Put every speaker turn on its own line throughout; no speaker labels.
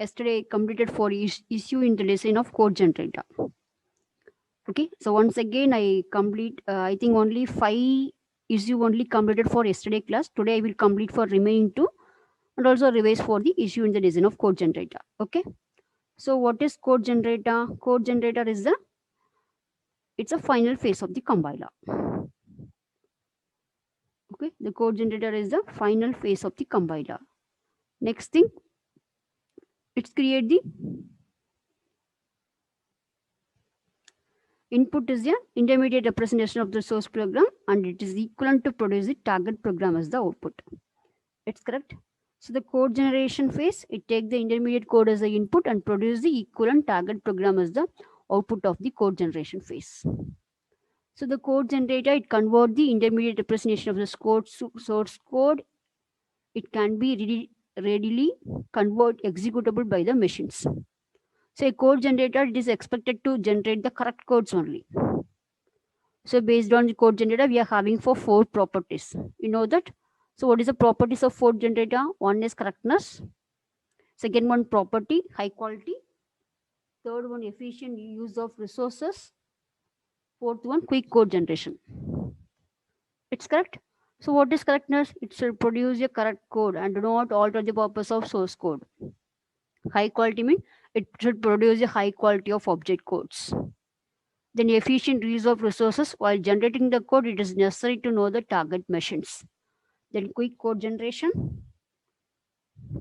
yesterday completed for issue in the lesson of code generator. Okay, so once again I complete. I think only 5 issue only completed for yesterday class. Today I will complete for remaining 2 and also revise for the issue in the design of code generator. Okay, so what is code generator? Code generator is it's a final phase of the compiler. Okay, the code generator is the final phase of the compiler. Next thing, it's create the input is the intermediate representation of the source program and it is equivalent to produce the target program as the output. It's correct. So the code generation phase, it take the intermediate code as the input and produce the equivalent target program as the output of the code generation phase. So the code generator, it convert the intermediate representation of the source code. It can be readily convert executable by the machines. So a code generator, it is expected to generate the correct codes only. So based on the code generator, we are having for 4 properties. You know that? So what is the properties of code generator? One is correctness. Second one, property, high quality. Third one, efficient use of resources. Fourth one, quick code generation. It's correct. So what is correctness? It should produce a correct code and do not alter the purpose of source code. High quality means it should produce a high quality of object codes. Then efficient use of resources. While generating the code, it is necessary to know the target machines. Then quick code generation.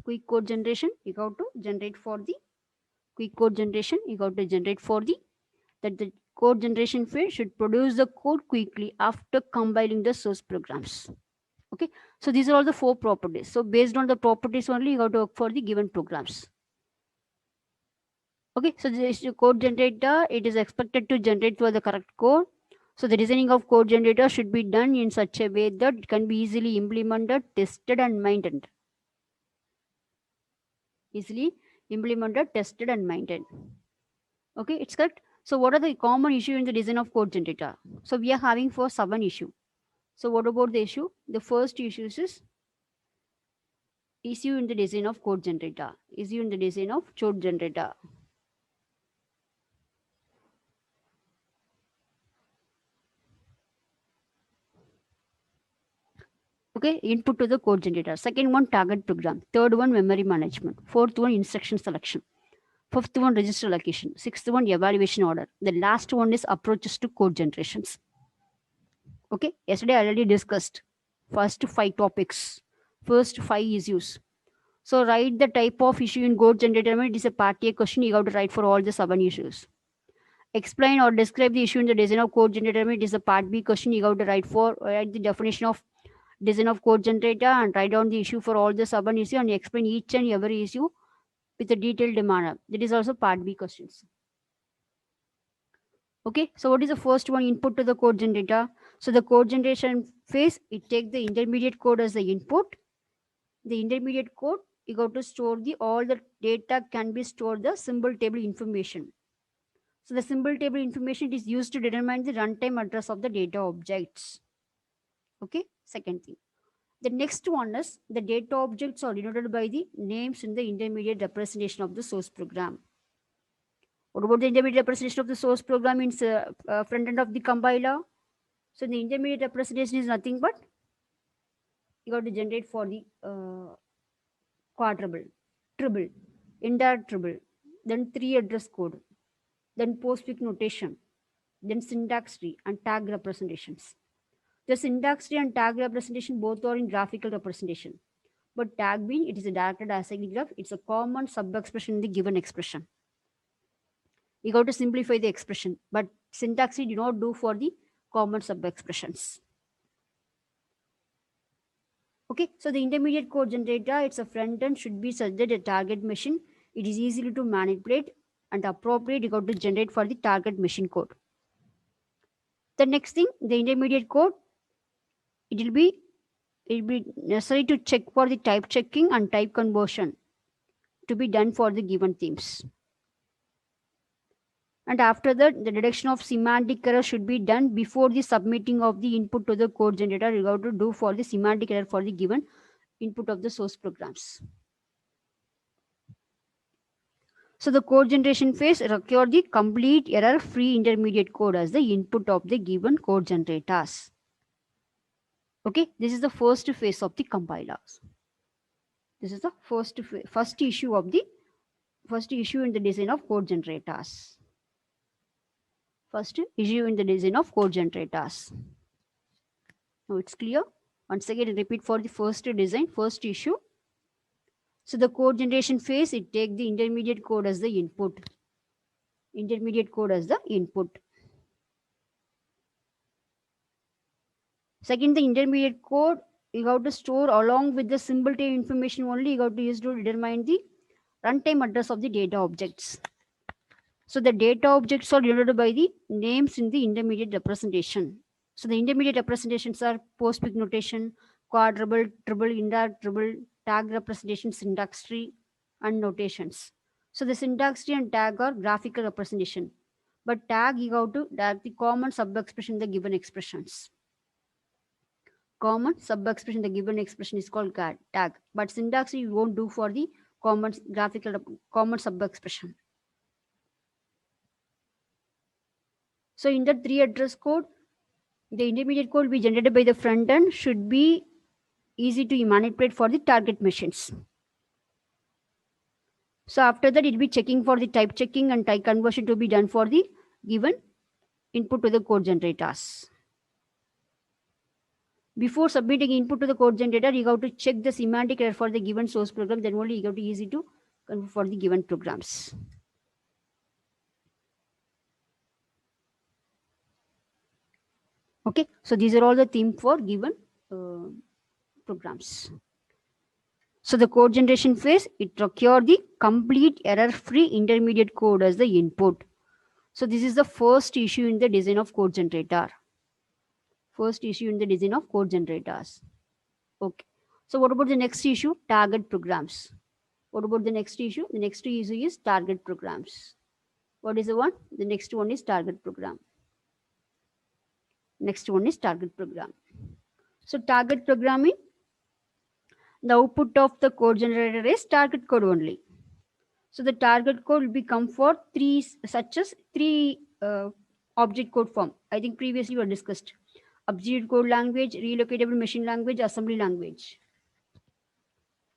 Quick code generation, you got to generate for the quick code generation. You got to generate for the that the code generation phase should produce the code quickly after compiling the source programs. Okay, so these are all the 4 properties. So based on the properties only, you got to work for the given programs. Okay, so this code generator, it is expected to generate for the correct code. So the designing of code generator should be done in such a way that it can be easily implemented, tested and maintained. Easily implemented, tested and maintained. Okay, it's correct. So what are the common issue in the design of code generator? So we are having for 7 issue. So what about the issue? The first issue is issue in the design of code generator. Issue in the design of code generator. Okay, input to the code generator. Second one, target program. Third one, memory management. Fourth one, instruction selection. Fifth one, register allocation. Sixth one, evaluation order. The last one is approaches to code generations. Okay, yesterday I already discussed first 5 topics, first 5 issues. So write the type of issue in code generator. It is a part A question. You have to write for all the 7 issues. Explain or describe the issue in the design of code generator. It is a part B question. You have to write the definition of design of code generator and write down the issue for all the 7 issues and explain each and every issue with a detailed manner. That is also part B questions. Okay, so what is the first one? Input to the code generator. So the code generation phase, it takes the intermediate code as the input. The intermediate code, you got to store all the data can be stored the symbol table information. So the symbol table information is used to determine the runtime address of the data objects. Okay, second thing. The next one is the data objects are denoted by the names in the intermediate representation of the source program. What about the intermediate representation of the source program means front end of the compiler? So the intermediate representation is nothing but you got to generate for the quadruple, triple, indirect triple, then 3 address code, then postfix notation, then syntax tree and tag representations. The syntax tree and tag representation both are in graphical representation. But tag being, it is a directed acyclic graph. It's a common sub-expression in the given expression. You got to simplify the expression, but syntax tree do not do for the common sub-expressions. Okay, so the intermediate code generator, it's a front end should be such that a target machine, it is easily to manipulate and appropriate. You got to generate for the target machine code. The next thing, the intermediate code, it will be necessary to check for the type checking and type conversion to be done for the given themes. And after that, the detection of semantic error should be done before the submitting of the input to the code generator. You have to do for the semantic error for the given input of the source programs. So the code generation phase requires the complete error-free intermediate code as the input of the given code generators. Okay, this is the first phase of the compilers. This is the first issue in the design of code generators. First issue in the design of code generators. Now it's clear. Once again, repeat for the first design, first issue. So the code generation phase, it takes the intermediate code as the input. Intermediate code as the input. Second, the intermediate code you have to store along with the symbol type information only. You have to use to determine the runtime address of the data objects. So the data objects are denoted by the names in the intermediate representation. So the intermediate representations are postfix notation, quadruple, triple, indirect, triple, tag representation, syntax tree, and notations. So the syntax tree and tag are graphical representation. But tag, you have to tag the common sub-expression in the given expressions. Common sub-expression, the given expression is called tag. But syntax you won't do for the common graphical common sub-expression. So in the 3 address code, the intermediate code will be generated by the front end should be easy to manipulate for the target machines. So after that, it will be checking for the type checking and type conversion to be done for the given input to the code generators. Before submitting input to the code generator, you have to check the semantic error for the given source program. Then only you have to easy to convert for the given programs. Okay, so these are all the themes for given programs. So the code generation phase, it requires the complete error-free intermediate code as the input. So this is the first issue in the design of code generator. First issue in the design of code generators. Okay. So what about the next issue? Target programs. What about the next issue? The next issue is target programs. What is the one? The next one is target program. Next one is target program. So target programming, the output of the code generator is target code only. So the target code will become for three object code form. I think previously we discussed absolute code language, relocatable machine language, assembly language.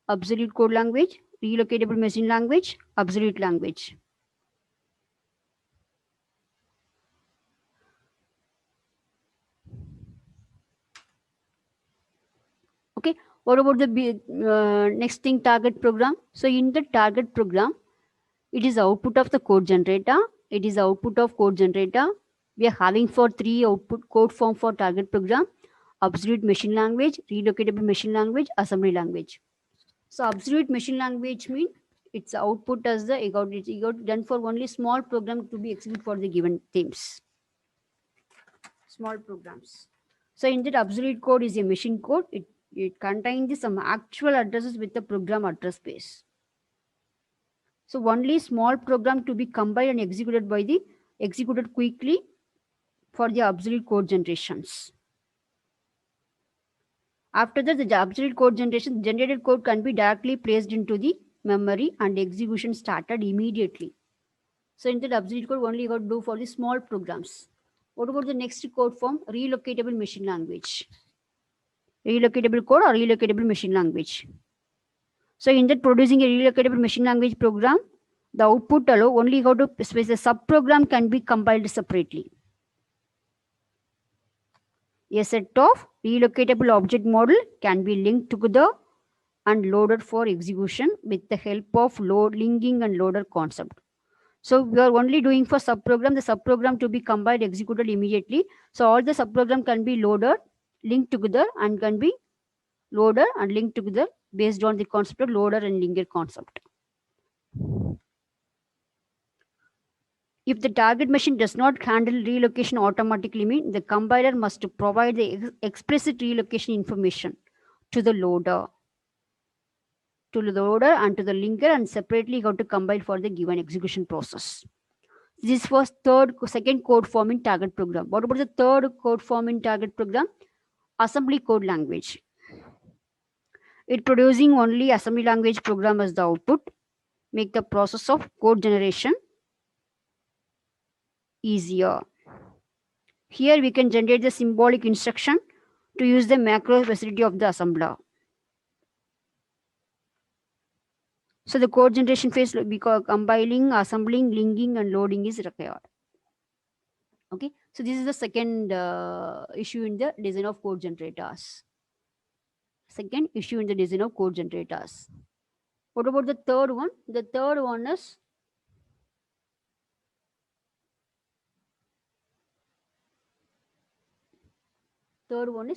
Absolute code language, relocatable machine language, absolute language. Okay, what about the next thing, target program? So in the target program, it is output of the code generator. It is output of code generator. We are having for 3 output code form for target program: absolute machine language, relocatable machine language, assembly language. So absolute machine language means its output as the it got done for only small program to be executed for the given themes. Small programs. So in that absolute code is a machine code. It contains some actual addresses with the program address space. So only small program to be compiled and executed quickly for the absolute code generations. After that, the absolute code generation, generated code can be directly placed into the memory and execution started immediately. So in that absolute code only you got to do for the small programs. What about the next code form? Relocatable machine language. Relocatable code or relocatable machine language. So in that producing a relocatable machine language program, the output alone only how to space a subprogram can be compiled separately. A set of relocatable object model can be linked together and loaded for execution with the help of linking and loader concept. So we are only doing for subprogram, the subprogram to be compiled, executed immediately. So all the subprogram can be loaded, linked together, and can be loaded and linked together based on the concept of loader and linker concept. If the target machine does not handle relocation automatically, the compiler must provide the explicit relocation information to the loader and to the linker, and separately got to compile for the given execution process. This was second code form in target program. What about the third code form in target program? Assembly code language. It producing only assembly language program as the output. make the process of code generation easier. Here we can generate the symbolic instruction to use the macro facility of the assembler. So the code generation phase, because compiling, assembling, linking, and loading is required. Okay, so this is the second issue in the design of code generators. Second issue in the design of code generators. What about the third one? The third one is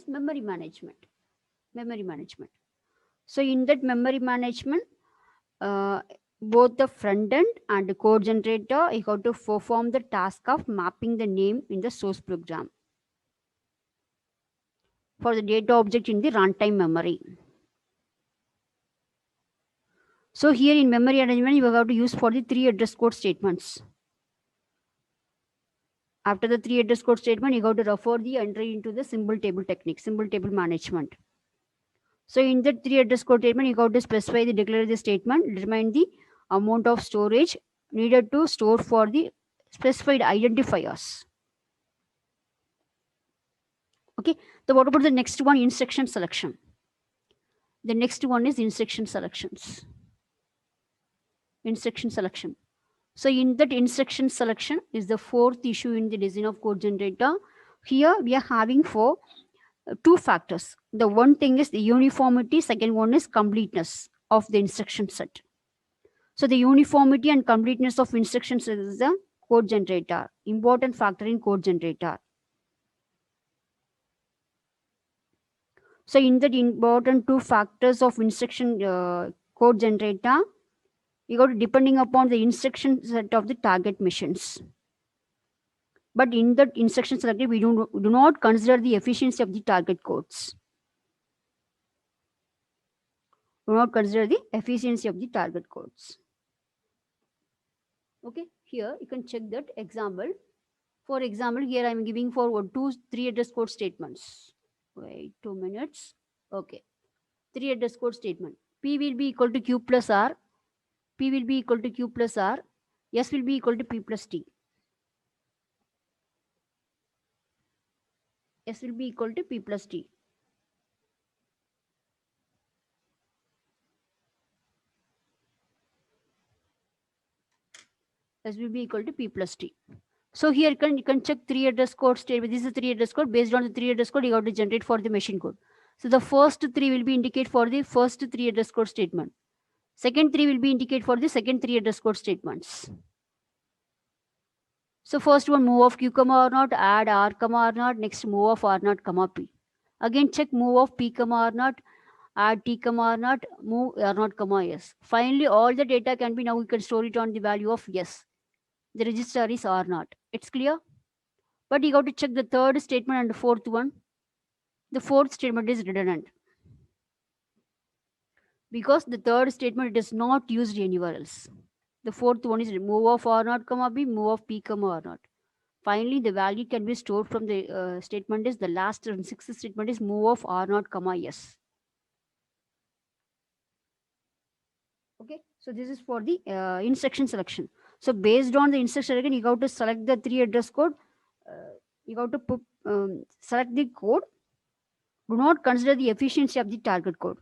memory management. Memory management. So in that memory management, both the front end and the code generator, you have to perform the task of mapping the name in the source program for the data object in the runtime memory. So here in memory arrangement, you have to use for the 3 address code statements. After the 3 address code statement, you have to refer the entry into the symbol table technique, symbol table management. So in the 3 address code statement, you have to specify the declare the statement, determine the amount of storage needed to store for the specified identifiers. Okay, so what about the next one, instruction selection? The next one is instruction selections. Instruction selection. So in that instruction selection is the fourth issue in the design of code generator. Here we are having for two factors. The one thing is the uniformity, second one is completeness of the instruction set. So the uniformity and completeness of instructions is the code generator, important factor in code generator. So in the important two factors of instruction code generator, you got depending upon the instruction set of the target machines. But in the instruction selected, we do not consider the efficiency of the target codes. Do not consider the efficiency of the target codes. Okay, here you can check that example. For example, here I am giving for 2 3 address code statements. Wait 2 minutes. Okay, 3 address code statement. P will be equal to Q plus R. P will be equal to Q plus R. S will be equal to P plus T. S will be equal to P plus T. S will be equal to P plus T. So here you can check 3 address code statement. This is 3 address code. Based on the 3 address code, you have to generate for the machine code. So the first 3 will be indicate for the first 3 address code statement. Second 3 will be indicate for the second 3 address code statements. So first one, move of Q comma R naught, add R comma R naught. Next move of R naught comma P. Again check move of P comma R naught, add T comma R naught, move R naught comma S. Finally, all the data can be, now we can store it on the value of S. The register is R naught. It's clear? But you got to check the third statement and the fourth one. The fourth statement is redundant, because the third statement is not used anywhere else. The fourth one is move of R naught comma B, move of P comma R naught. Finally, the value can be stored from the statement is the last and sixth statement is move of R naught comma S. Okay, so this is for the instruction selection. So based on the instruction selection, you got to select the 3 address code. You got to put, select the code. Do not consider the efficiency of the target code.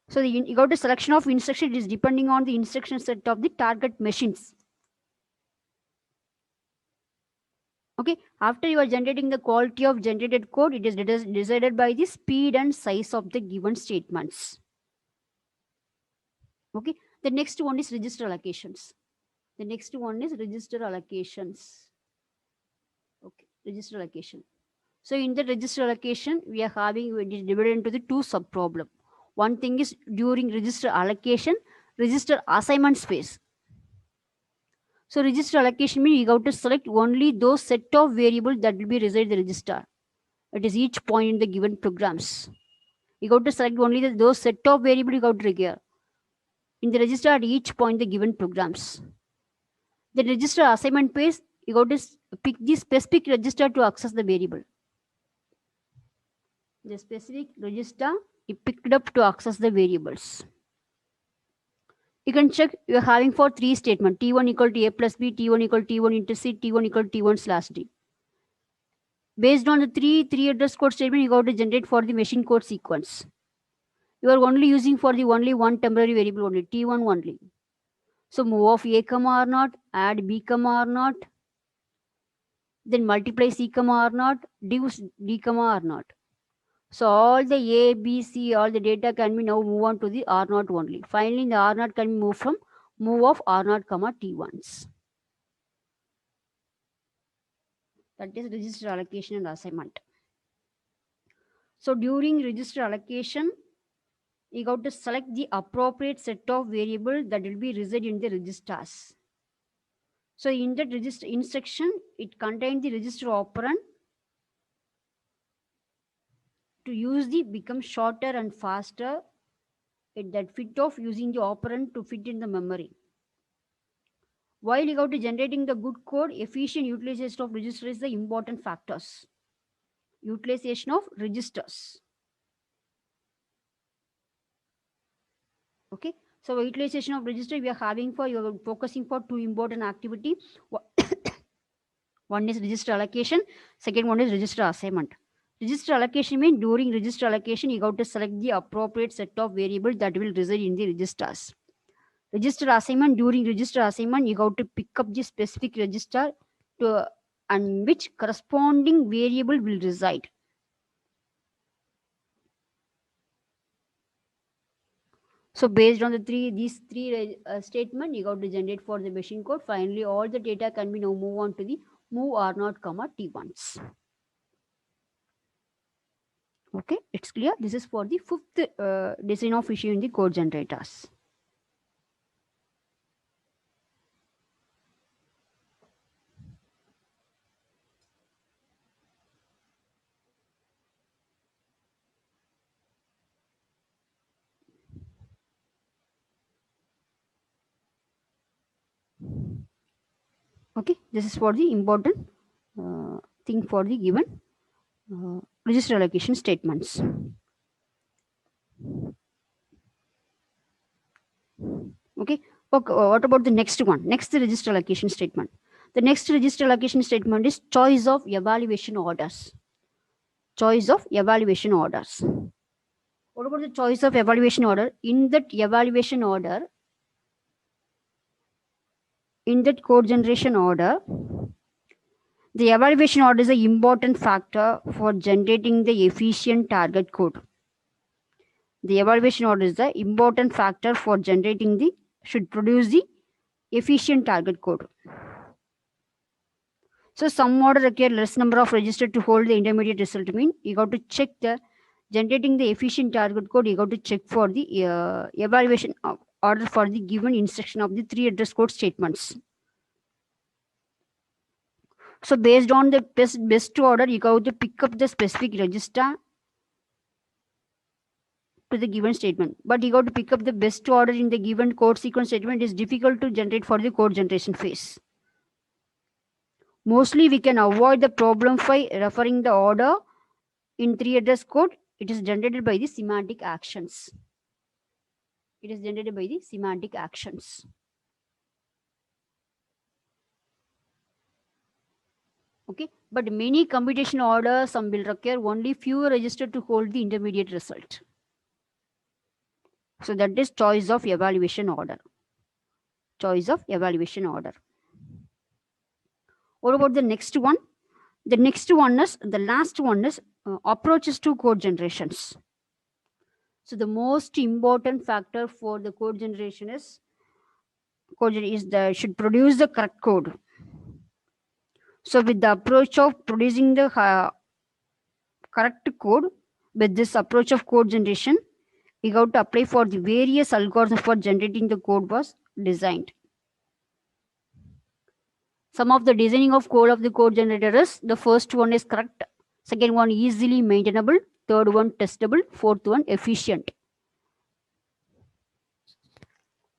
So you got the selection of instruction, it is depending on the instruction set of the target machines. Okay, after you are generating the quality of generated code, it is decided by the speed and size of the given statements. Okay, the next one is register allocations. The next one is register allocations. Okay, register allocation. So in the register allocation, we are having it is divided into the two sub problem. One thing is during register allocation, register assignment space. So register allocation means you have to select only those set of variables that will be reside in the register. It is each point in the given programs. You got to select only those set of variables you got to require in the register at each point the given programs. The register assignment phase, you got to pick the specific register to access the variable. The specific register it picked up to access the variables. You can check you're having for three statement T1 equal to A plus B, T1 equal to T1 into C, T1 equal to T1 slash D. Based on the three address code statement, you got to generate for the machine code sequence. You are only using for the only one temporary variable only, T1 only. So move of A comma R naught, add B comma R naught, then multiply C comma R naught, reduce D comma R naught. So all the A, B, C, all the data can be now move on to the R naught only. Finally, the R naught can be moved from move of R naught comma T1s. That is register allocation and assignment. So during register allocation, you got to select the appropriate set of variables that will be reside in the registers. So in that register instruction, it contains the register operand to use the become shorter and faster at that fit of using the operand to fit in the memory. While you got to generating the good code, efficient utilization of register is the important factors. Utilization of registers. Okay. So utilization of register we are having for you are focusing for two important activity. One is register allocation. Second one is register assignment. Register allocation means during register allocation you got to select the appropriate set of variables that will reside in the registers. Register assignment, during register assignment you got to pick up the specific register to and which corresponding variable will reside. So based on these three statement, you got to generate for the machine code. Finally, all the data can be now move on to the move R0 comma T1s. Okay, it's clear. This is for the fifth design of issue in the code generators. Okay, this is for the important thing for the given register allocation statements. Okay, what about the next one? Next register allocation statement. The next register allocation statement is choice of evaluation orders. Choice of evaluation orders. What about the choice of evaluation order? In that evaluation order, in that code generation order, the evaluation order is an important factor for generating the efficient target code. The evaluation order is the important factor for generating should produce the efficient target code. So some order require less number of register to hold the intermediate result. Mean you got to check the generating the efficient target code. You got to check for the evaluation order for the given instruction of the three address code statements. So based on the best order, you got to pick up the specific register to the given statement. But you got to pick up the best order in the given code sequence statement. It is difficult to generate for the code generation phase. Mostly we can avoid the problem by referring the order in three address code. It is generated by the semantic actions. It is generated by the semantic actions. Okay, but many computation orders, some will require only fewer register to hold the intermediate result. So that is choice of evaluation order. Choice of evaluation order. What about the next one? The next one is, the last one is approaches to code generations. So the most important factor for the code generation is should produce the correct code. So with the approach of producing the correct code, with this approach of code generation, we got to apply for the various algorithms for generating the code was designed. Some of the designing of code of the code generator is, the first one is correct, second one easily maintainable, third one testable, fourth one efficient.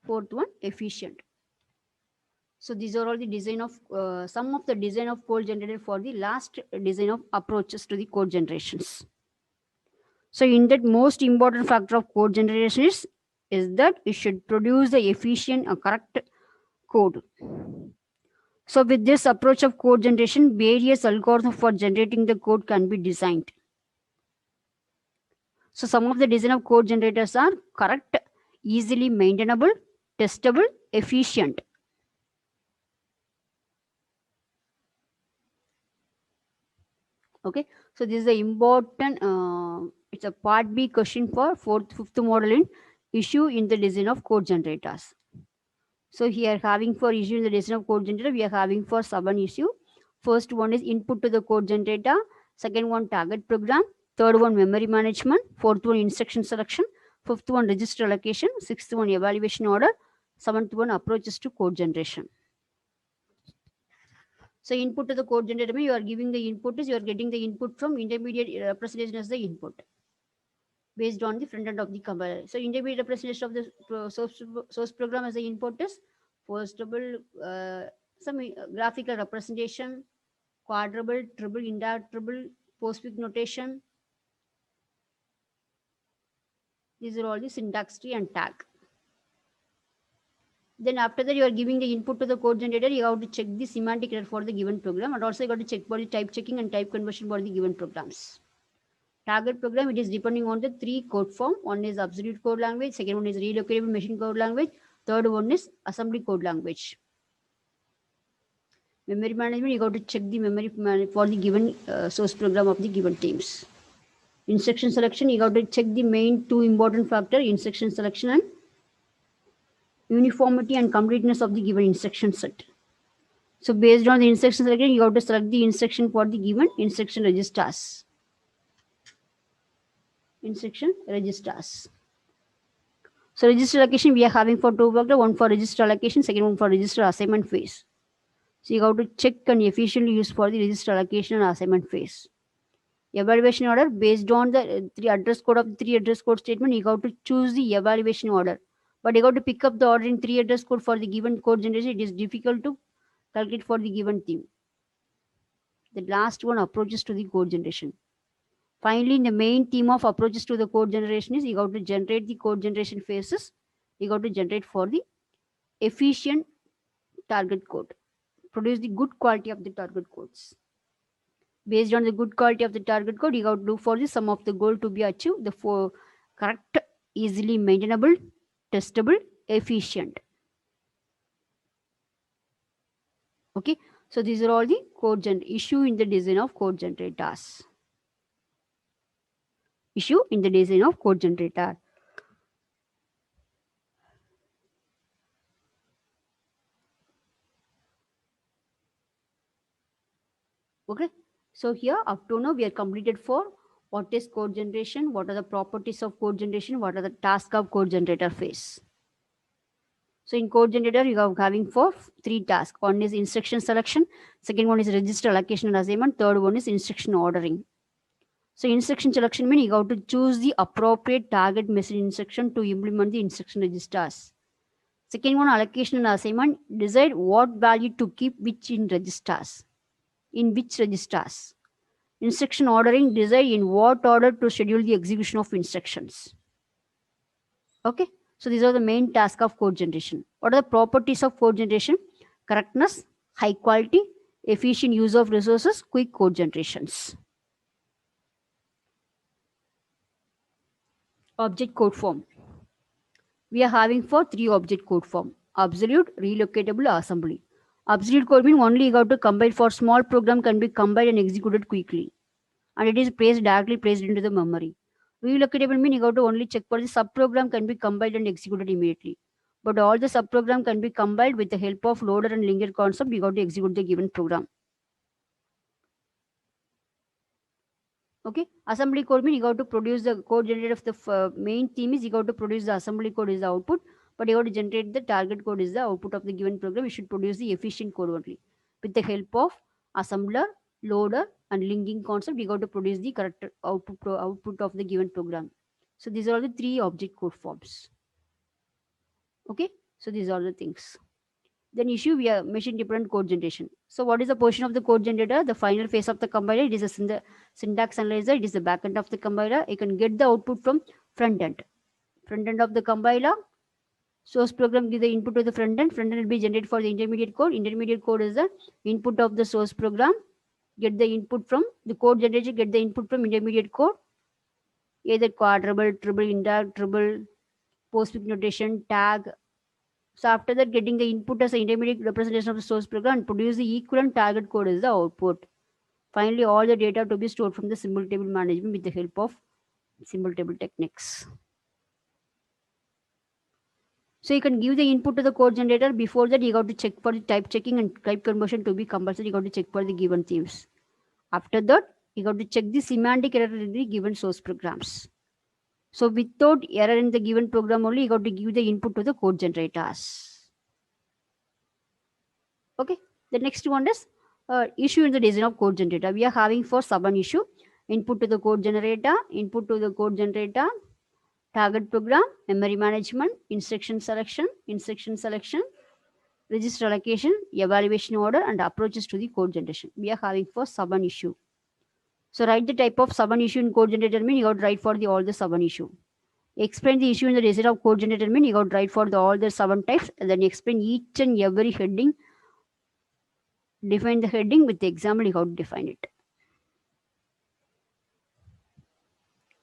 Fourth one efficient. So these are all the design of some of the design of code generator for the last design of approaches to the code generations. So in that, most important factor of code generation is that it should produce the efficient or correct code. So with this approach of code generation, various algorithms for generating the code can be designed. So some of the design of code generators are correct, easily maintainable, testable, efficient. Okay, so this is the important, it's a part B question for fifth model in issue in the design of code generators. So here having for issue in the design of code generator, we are having for 7 issue. First one is input to the code generator. Second one, target program. Third one, memory management. Fourth one, instruction selection. Fifth one, register allocation. Sixth one, evaluation order. Seventh one, approaches to code generation. So input to the code generator, you are giving the input is you are getting the input from intermediate representation as the input based on the front end of the compiler. So intermediate representation of the source program as the input is first some graphical representation, quadruple, triple, indirect triple, postfix notation. These are all the syntax tree and tag. Then after that, you are giving the input to the code generator. You have to check the semantic error for the given program, and also you got to check for the type checking and type conversion for the given programs. Target program, it is depending on the 3 code form. One is absolute code language, second one is relocatable machine code language, third one is assembly code language. Memory management, you got to check the memory for the given source program of the given teams. Instruction selection, you got to check the main 2 important factor, instruction selection and uniformity and completeness of the given instruction set. So based on the instruction selection, you have to select the instruction for the given instruction registers. Instruction registers. So register allocation, we are having for 2 factor, one for register allocation, second one for register assignment phase. So you have to check and efficiently use for the register allocation and assignment phase. Evaluation order, based on the 3 address code of the 3 address code statement, you have to choose the evaluation order. But you have to pick up the order in 3 address code for the given code generation. It is difficult to calculate for the given theme. The last one, approaches to the code generation. Finally, the main theme of approaches to the code generation is you got to generate the code generation phases. You got to generate for the efficient target code. Produce the good quality of the target codes. Based on the good quality of the target code, you got to do for the sum of the goal to be achieved. The 4 correct, easily maintainable, testable, efficient. Okay, so these are all the code issue in the design of code generators. Issue in the design of code generator. Okay, so here up to now we are completed for what is code generation, what are the properties of code generation, what are the tasks of code generator phase. So in code generator, you are having for 3 tasks. One is instruction selection, second one is register allocation and assignment, third one is instruction ordering. So instruction selection means you have to choose the appropriate target message instruction to implement the instruction registers. Second one, allocation and assignment, decide what value to keep which in registers. In which registers. Instruction ordering, decide in what order to schedule the execution of instructions. Okay, so these are the main tasks of code generation. What are the properties of code generation? Correctness, high quality, efficient use of resources, quick code generations. Object code form. We are having for 3 object code form: absolute, relocatable, assembly. Absolute code means only you got to compile for small program can be compiled and executed quickly, and it is directly placed into the memory. Relocatable means you got to only check for the subprogram can be compiled and executed immediately. But all the subprogram can be compiled with the help of loader and linker concept. You got to execute the given program. Okay, assembly code means you got to produce the code generated of the main theme is you got to produce the assembly code is the output, but you got to generate the target code is the output of the given program. You should produce the efficient code only. With the help of assembler, loader, and linking concept, you got to produce the correct output of the given program. So these are the 3 object code forms. Okay, so these are the things. Then issue via machine dependent code generation. So what is the portion of the code generator? The final phase of the compiler. It is a syntax analyzer. It is the back end of the compiler. You can get the output from front end. Front end of the compiler. Source program give the input to the front end. Front end will be generated for the intermediate code. Intermediate code is the input of the source program. Get the input from the code generation. Get the input from intermediate code. Either quadruple, triple, indirect, triple, postfix notation, tag. So after that, getting the input as an intermediate representation of the source program and produce the equivalent target code as the output. Finally, all the data to be stored from the symbol table management with the help of symbol table techniques. So you can give the input to the code generator. Before that, you got to check for the type checking and type conversion to be compulsory. You got to check for the given themes. After that, you got to check the semantic error in the given source programs. So without error in the given program only, you got to give the input to the code generators. Okay. The next one is issue in the design of code generator. We are having for sub issue. Input to the code generator, input to the code generator, target program, memory management, instruction selection, register allocation, evaluation order, and approaches to the code generation. We are having for sub issue. So write the type of sub issue in code generator mean you got to write for all the sub issue. Explain the issue in the design of code generator mean you got to write for all the 7 types, and then explain each and every heading. Define the heading with the example you have to define it.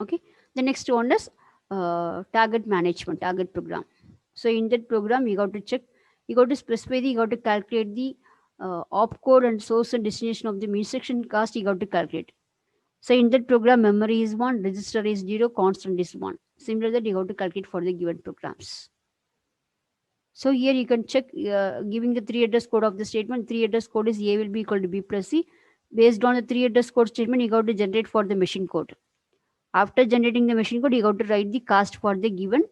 Okay. The next one is target management, target program. So in that program, you got to check, you got to specify you got to calculate the opcode and source and destination of the instruction cost you got to calculate. So in that program, memory is 1, register is 0, constant is 1. Similar that you have to calculate for the given programs. So here you can check giving the 3 address code of the statement. 3 address code is A will be equal to B plus C. Based on the 3 address code statement, you got to generate for the machine code. After generating the machine code, you got to write the cast for the given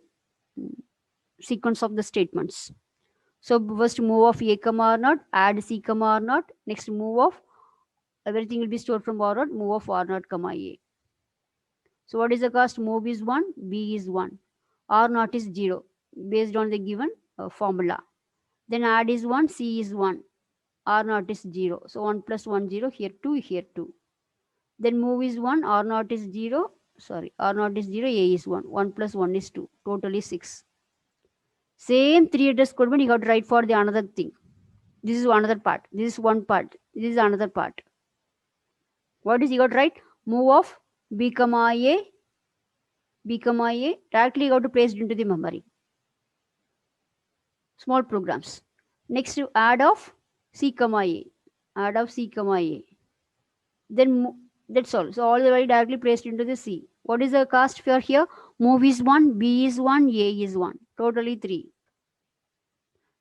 sequence of the statements. So first move of A comma R naught, add C comma R naught. Next move of everything will be stored from R naught, move of R naught comma A. So what is the cost? Move is 1, B is 1, R naught is 0 based on the given formula. Then add is 1, C is 1, R naught is 0. So 1 plus 1 0, here 2, here 2. Then move is 1, R naught is 0. Sorry, R naught is 0, A is 1. 1 plus 1 is 2. Totally 6. Same 3 address code, but you got to write for the another thing. This is another part. This is one part. This is another part. What is you got to write? Move of B comma A. B comma A. Directly you got to place it into the memory. Small programs. Next to add of C comma A. Add of C comma A. Then that's all. So all the way directly placed into the C. What is the cost for here? Move is 1, B is 1, A is 1. Totally 3.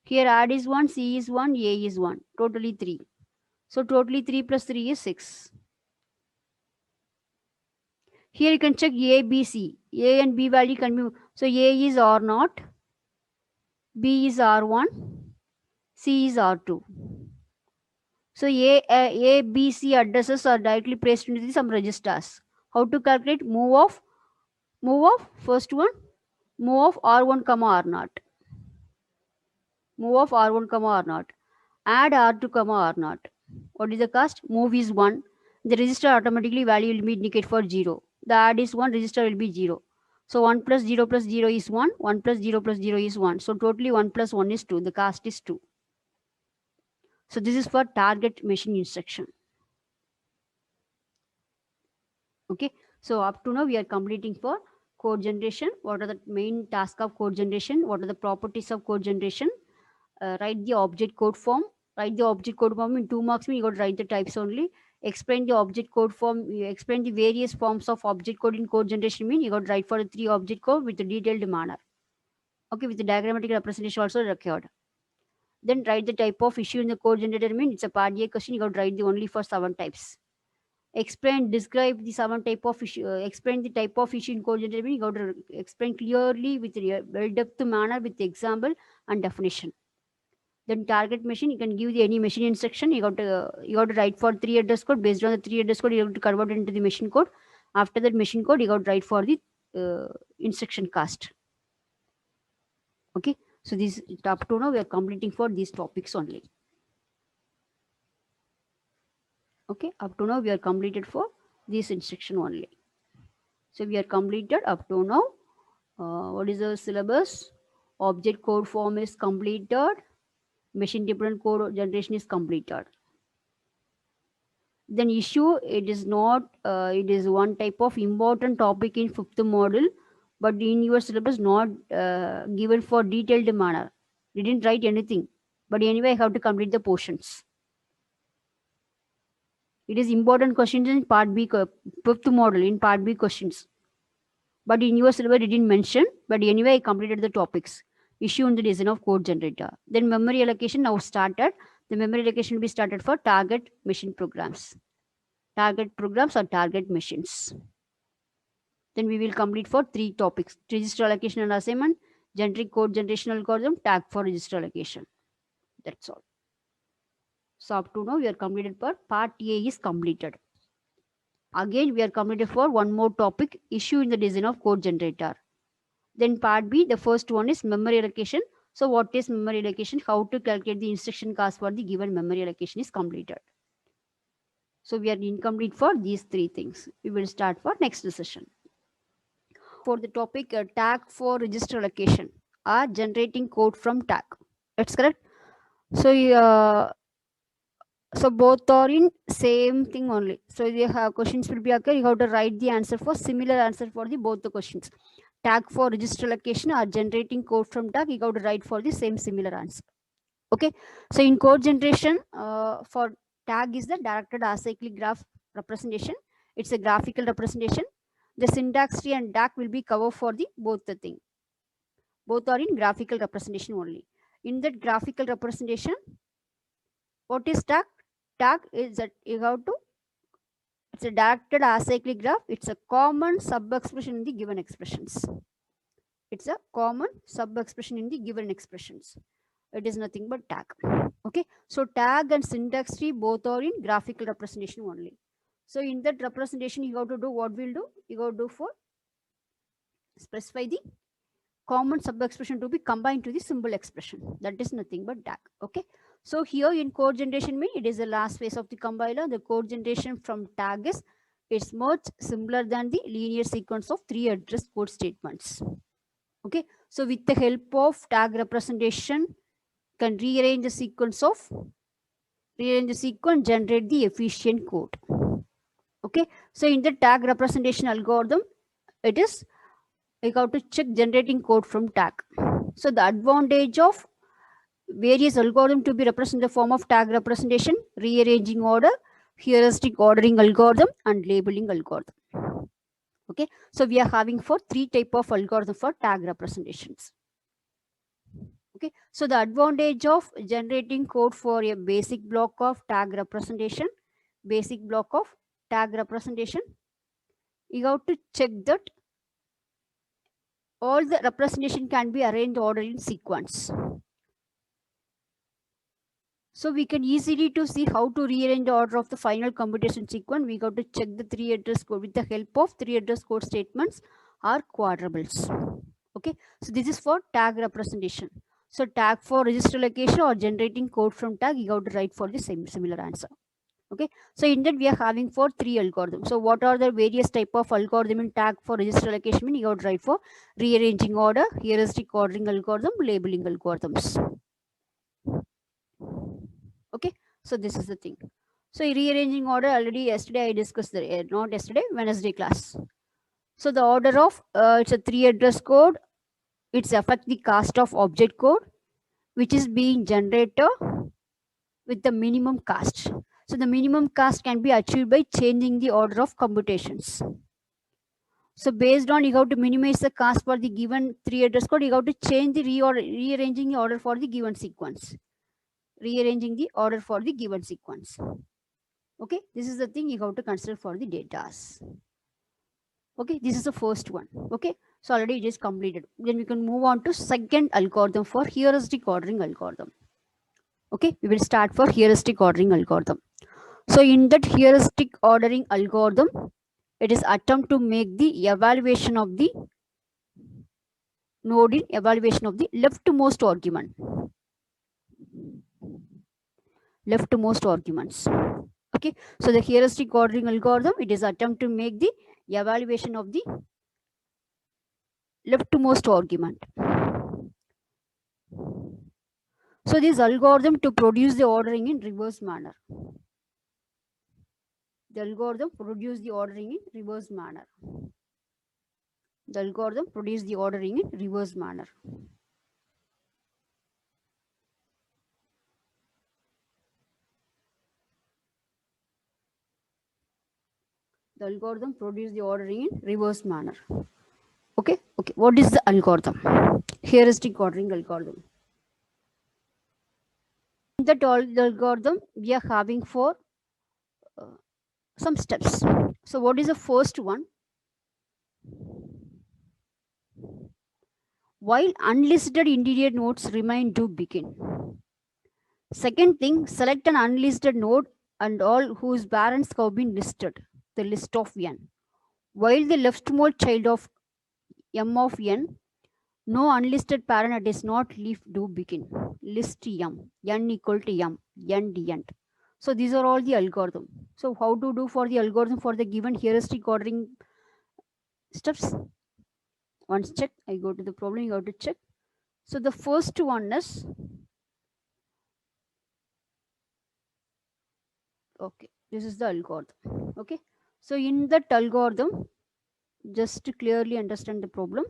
Here add is 1, C is 1, A is 1. Totally 3. So totally 3 plus 3 is 6. Here you can check A, B, C. A and B value can be. So A is R0, B is R1, C is R2. So A, B, C addresses are directly placed into some registers. How to calculate? Move of first one, move of R1 comma R0. Move of R1 comma R0. Add R2 comma R0. What is the cost? Move is 1. The register automatically value will be indicated for 0. The add is 1, register will be 0. So 1 plus 0 plus 0 is 1. 1 plus 0 plus 0 is 1. So totally 1 plus 1 is 2. The cost is 2. So this is for target machine instruction. Okay. So up to now we are completing for code generation. What are the main tasks of code generation? What are the properties of code generation? Write the object code form. Write the object code form in 2 marks. You got to write the types only. Explain the object code form. You explain the various forms of object code in code generation. Mean you got to write for the 3 object code with a detailed manner. Okay, with the diagrammatic representation also required. Then write the type of issue in the code generator. Mean it's a part A question. You got to write the only for 7 types. Describe the 7 type of issue. Explain the type of issue in code generator. Mean you got to explain clearly with a well-depth manner with the example and definition. Then target machine, you can give the any machine instruction. You got to write for 3 address code. Based on the 3 address code, you have to convert it into the machine code. After that machine code, you got to write for the instruction cast. Okay. So this up to now we are completing for these topics only. Okay, up to now we are completed for this instruction only. So we are completed up to now. What is the syllabus? Object code form is completed. Machine dependent code generation is completed. Then issue, it is not, it is one type of important topic in fifth module, but in your syllabus not given for detailed manner. You didn't write anything, but anyway I have to complete the portions. It is important questions in part B, fifth module in part B questions. But in your syllabus, it didn't mention. But anyway, I completed the topics. Issue in the design of code generator. Then memory allocation now started. The memory allocation will be started for target machine programs. Target programs or target machines. Then we will complete for 3 topics: register allocation and assignment, generic code generation algorithm, tag for register allocation. That's all. So up to now, we are completed for part A is completed. Again, we are completed for one more topic, issue in the design of code generator. Then part B, the first one is memory allocation. So what is memory allocation? How to calculate the instruction cost for the given memory allocation is completed. So we are incomplete for these 3 things. We will start for next session. For the topic tag for register allocation or generating code from tag. That's correct. So both are in same thing only. So the questions will be occur. You have to write the answer for similar answer for the both the questions. Tag for register allocation or generating code from tag, you have to write for the same similar answer. Okay. So in code generation, for tag is the directed acyclic graph representation. It's a graphical representation. The syntax tree and DAC will be covered for the both the thing. Both are in graphical representation only. In that graphical representation, what is tag? Tag is that you have to, it's a directed acyclic graph. It's a common sub-expression in the given expressions. It's a common sub-expression in the given expressions. It is nothing but tag. Okay. So tag and syntax tree both are in graphical representation only. So in that representation, you have to do what we'll do. You have to do for specify the common sub-expression to be combined to the symbol expression. That is nothing but tag. Okay. So here in code generation, it is the last phase of the compiler. The code generation from tag is, it's much simpler than the linear sequence of 3 address code statements. Okay. So with the help of tag representation, can rearrange the sequence, generate the efficient code. Okay. So in the tag representation algorithm, it is, you have to check generating code from tag. So the advantage of various algorithm to be represented in the form of tag representation, rearranging order, heuristic ordering algorithm, and labeling algorithm. Okay. So we are having for 3 type of algorithm for tag representations. Okay. So the advantage of generating code for a basic block of tag representation, you have to check that all the representation can be arranged order in sequence. So we can easily to see how to rearrange the order of the final computation sequence. We got to check the 3 address code with the help of 3 address code statements or quadrables. Okay. So this is for tag representation. So tag for register allocation or generating code from tag, you have to write for the same similar answer. Okay. So in that we are having for 3 algorithms. So what are the various type of algorithm in tag for register allocation? You have to write for rearranging order, heuristic ordering algorithm, labeling algorithms. Okay. So this is the thing. So rearranging order, already yesterday I discussed the, not yesterday, Wednesday class. So the order of, it's a 3 address code. It's affect the cast of object code, which is being generated with the minimum cost. So the minimum cost can be achieved by changing the order of computations. So based on, you have to minimize the cost for the given 3 address code, you have to change the rearranging the order for the given sequence. Rearranging the order for the given sequence. Okay, this is the thing you have to consider for the data. Okay, this is the first one. Okay, so already it is completed. Then we can move on to second algorithm for heuristic ordering algorithm. Okay, we will start for heuristic ordering algorithm. So in that heuristic ordering algorithm, it is attempt to make the evaluation of the node in evaluation of the leftmost argument. Leftmost arguments. Okay, so the heuristic ordering algorithm, it is attempt to make the evaluation of the leftmost argument. So this algorithm to produce the ordering in reverse manner. The algorithm produce the ordering in reverse manner. The algorithm produce the ordering in reverse manner. The algorithm produce the ordering in reverse manner. Okay. What is the algorithm? Heuristic ordering algorithm. In that algorithm, we are having for some steps. So what is the first one? While unlisted interior nodes remain to begin. Second thing, select an unlisted node and all whose parents have been listed, the list of n. While the leftmost child of m of n, no unlisted parent is not leaf do begin. List n equal to m, n the end. So these are all the algorithm. So how to do for the algorithm for the given heuristic ordering steps? Once check, I go to the problem, you have to check. So the first one is, okay, this is the algorithm. Okay, so in that algorithm, just to clearly understand the problem.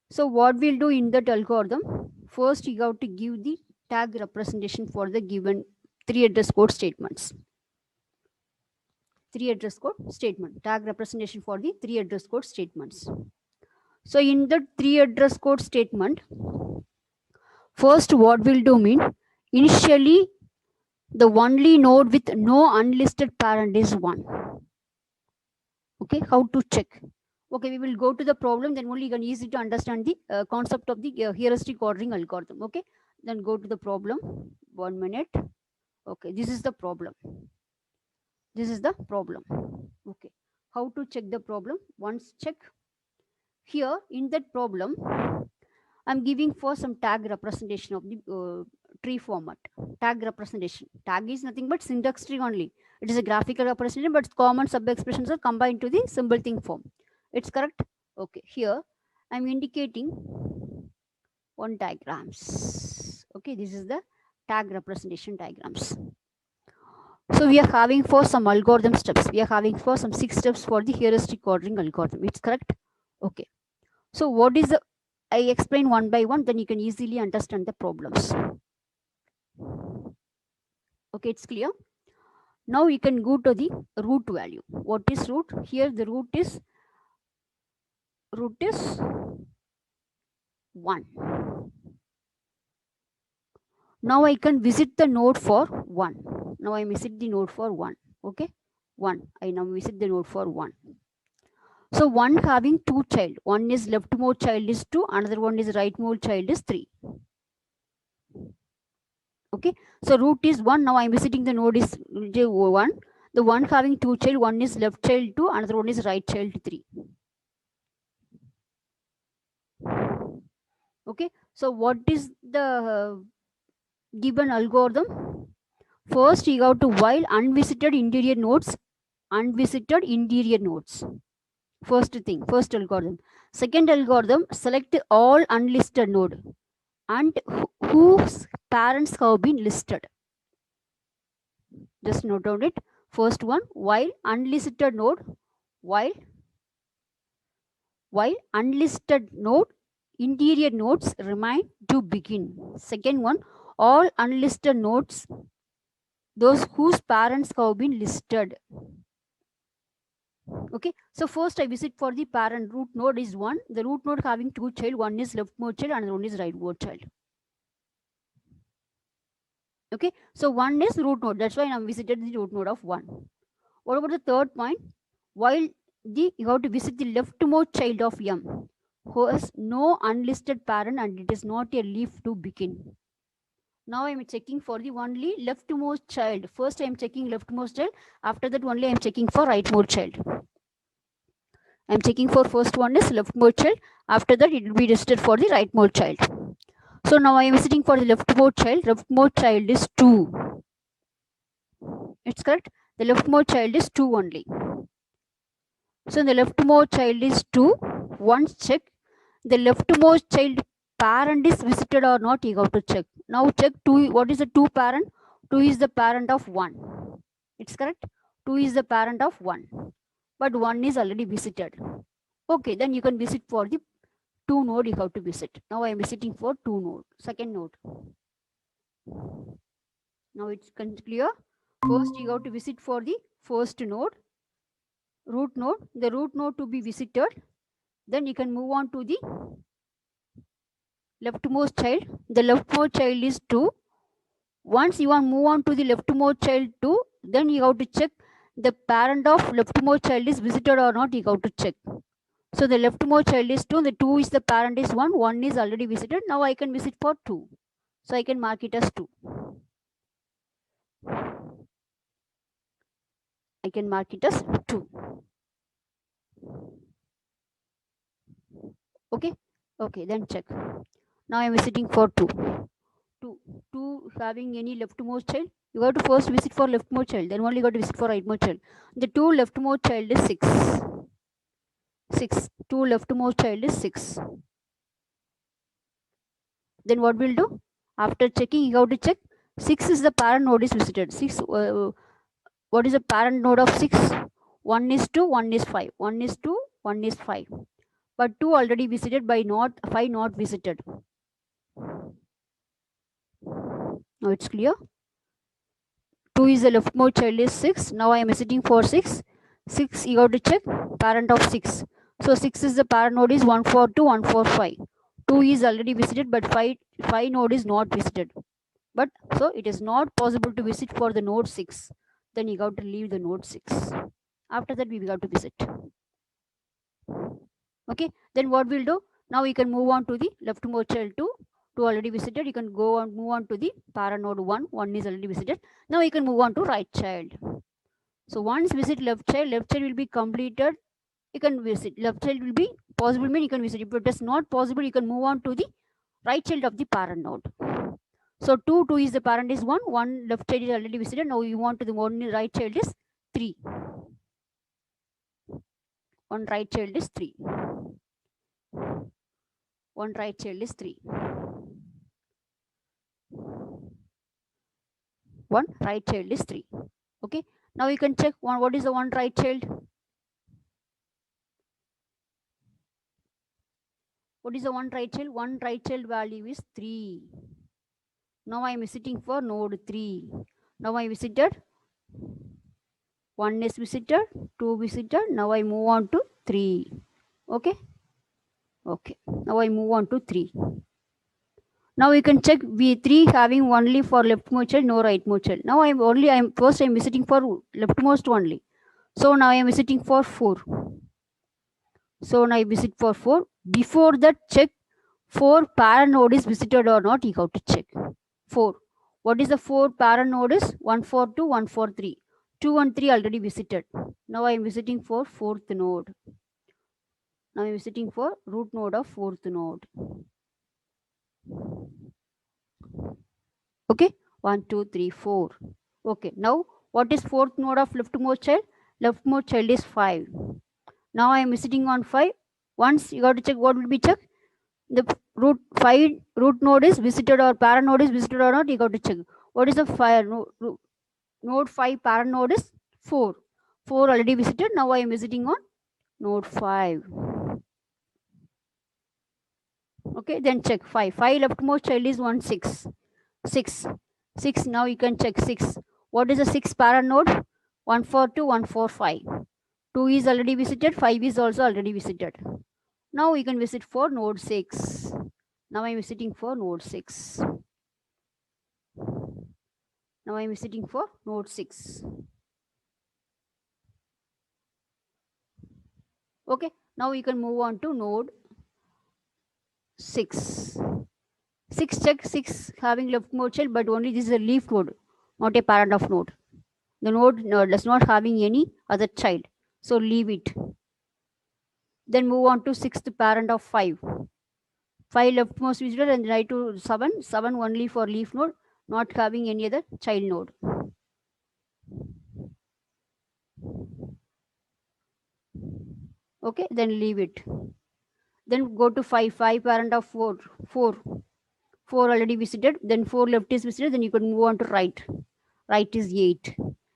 So what we'll do in that algorithm, first you have to give the tag representation for the given 3 address code statements. 3 address code statement, tag representation for the 3 address code statements. So in the 3 address code statement, first what we'll do mean, initially the only node with no unlisted parent is 1. Okay, how to check? Okay, we will go to the problem, then only you can easy to understand the concept of the heuristic ordering algorithm. Okay, then go to the problem. 1 minute. Okay, this is the problem. This is the problem. Okay, how to check the problem? Once check. Here in that problem, I'm giving for some tag representation of the tree format. Tag representation. Tag is nothing but syntax tree only. It is a graphical representation, but common sub-expressions are combined to the symbol thing form. It's correct? Okay, here I'm indicating one diagrams. Okay, this is the tag representation diagrams. So we are having for some algorithm steps. We are having for some 6 steps for the heuristic ordering algorithm. It's correct? Okay. So what is the, I explain one by one, then you can easily understand the problems. Okay, it's clear. Now you can go to the root value. What is root? Here the root is 1. Now I can visit the node for 1. Now I visit the node for 1. Okay, 1. I now visit the node for 1. So 1 having 2 child. One is leftmost child is 2. Another one is rightmost child is 3. Okay, so root is 1. Now I am visiting the node is 1. The one having 2 child. One is left child 2. Another one is right child 3. Okay, so what is the given algorithm? First you have to while unvisited interior nodes. First thing, first algorithm. Second algorithm, select all unlisted node and whose parents have been listed. Just note down it. First one, while unlisted node, while unlisted node, interior nodes remain to begin. Second one, all unlisted nodes, those whose parents have been listed. Okay, so first I visit for the parent. Root node is 1. The root node having 2 child. One is leftmost child and one is rightmost child. Okay, so 1 is root node. That's why I visited the root node of 1. What about the third point? While you have to visit the leftmost child of m, who has no unlisted parent and it is not a leaf to begin. Now I am checking for the only leftmost child. First I am checking leftmost child. After that only I am checking for rightmost child. I am checking for first one is leftmost child. After that, it will be visited for the rightmost child. So now I am visiting for the leftmost child. Leftmost child is 2. It's correct. The leftmost child is 2 only. So the leftmost child is 2. Once check the leftmost child parent is visited or not, you have to check. Now check 2. What is the 2 parent? 2 is the parent of 1. It's correct. 2 is the parent of 1. But 1 is already visited. Okay, then you can visit for the 2 node you have to visit. Now I am visiting for 2 node, second node. Now it's clear. First you have to visit for the first node, root node. The root node to be visited. Then you can move on to the leftmost child. The leftmost child is 2. Once you want to move on to the leftmost child 2, then you have to check the parent of leftmost child is visited or not, you have to check. So the leftmost child is 2, the 2 is the parent is 1, 1 is already visited. Now I can visit for 2. So I can mark it as 2. I can mark it as 2. Okay, okay, then check. Now I am visiting for 2. 2 having any leftmost child, you have to first visit for leftmost child, then only you got to visit for rightmost child. The 2 leftmost child is 6. 6. 2 leftmost child is 6. Then what we'll do? After checking, you have to check 6 is the parent node is visited. 6. What is the parent node of 6? 1 is 2, 1 is 5. 1 is 2, 1 is 5. But 2 already visited by not 5 not visited. Now it's clear. 2 is the leftmost child is 6. Now I am visiting for 6. 6 you have to check parent of 6. So 6 is the parent node is 1, 4, 2, 1, 4, 5. 2 is already visited, but 5 node is not visited. But so it is not possible to visit for the node 6. Then you got to leave the node 6. After that we got to visit. Okay, then what we'll do? Now we can move on to the leftmost child 2. 2 already visited. You can go and move on to the parent node 1. 1 is already visited. Now you can move on to right child. So once visit left child will be completed. You can visit left child will be possible, mean you can visit. If it is not possible, you can move on to the right child of the parent node. So 2 is the parent is 1, 1 left child is already visited. Now you want to the one right child is 3. 1 right child is 3. 1 right child is 3. 1 right child is 3. Okay. Now you can check what is the 1 right child. What is the 1 right child? 1 right child value is 3. Now I am visiting for node 3. Now I visited 1 is visited, 2 visited. Now I move on to 3. Okay. Okay. Now I move on to 3. Now you can check V3 having only for leftmost child, no rightmost child. Now I'm visiting for leftmost only. So now I am visiting for 4. So now I visit for 4. Before that, check 4 parent node is visited or not. You have to check 4. What is the 4 parent node is? 1, 4, 2, 1, 4, 3. 2 and 3 already visited. Now I am visiting for 4th node. Now I am visiting for root node of 4th node. Okay, 1, 2, 3, 4. Okay, now what is 4th node of leftmost child? Leftmost child is 5. Now I am visiting on 5. Once you got to check what will be checked. The root node is visited or parent node is visited or not. You got to check. What is the node 5 parent node is 4. 4 already visited. Now I am visiting on node 5. Okay, then check 5. 5 leftmost child is 1, 6. 6. 6. Now you can check 6. What is the 6 parent node? 1, 4, 2, 1, 4, 5. 2 is already visited. 5 is also already visited. Now we can visit for node 6. Now I am visiting for node 6. Now I am visiting for node 6. Okay, now we can move on to node 6. 6 check 6 having leftmost child, but only this is a leaf node, not a parent of node. The node does not having any other child, so leave it. Then move on to sixth parent of 5. 5 leftmost visitor and right to 7. 7 only for leaf node, not having any other child node. Okay, then leave it. Then go to 5. 5 parent of 4. 4. 4 already visited. Then 4 left is visited. Then you can move on to right. Right is 8.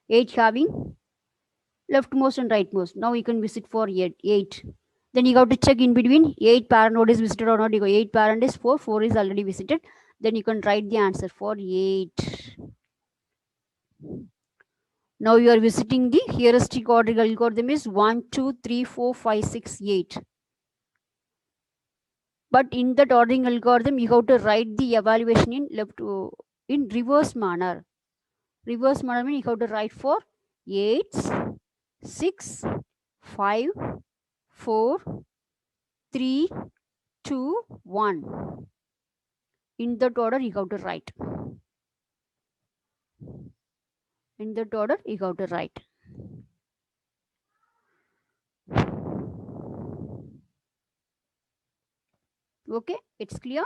8 having leftmost and rightmost. Now you can visit for 8. Then you got to check in between 8 parent node is visited or not. You go 8 parent is 4. 4 is already visited. Then you can write the answer for 8. Now you are visiting the heuristic ordering algorithm is 1, 2, 3, 4, 5, 6, 8. But in that ordering algorithm, you have to write the evaluation in reverse manner. Reverse manner means you have to write for 8, 6, 5, 4, 3, 2, 1. In that order, you have to write. In that order, you have to write. Okay, it's clear.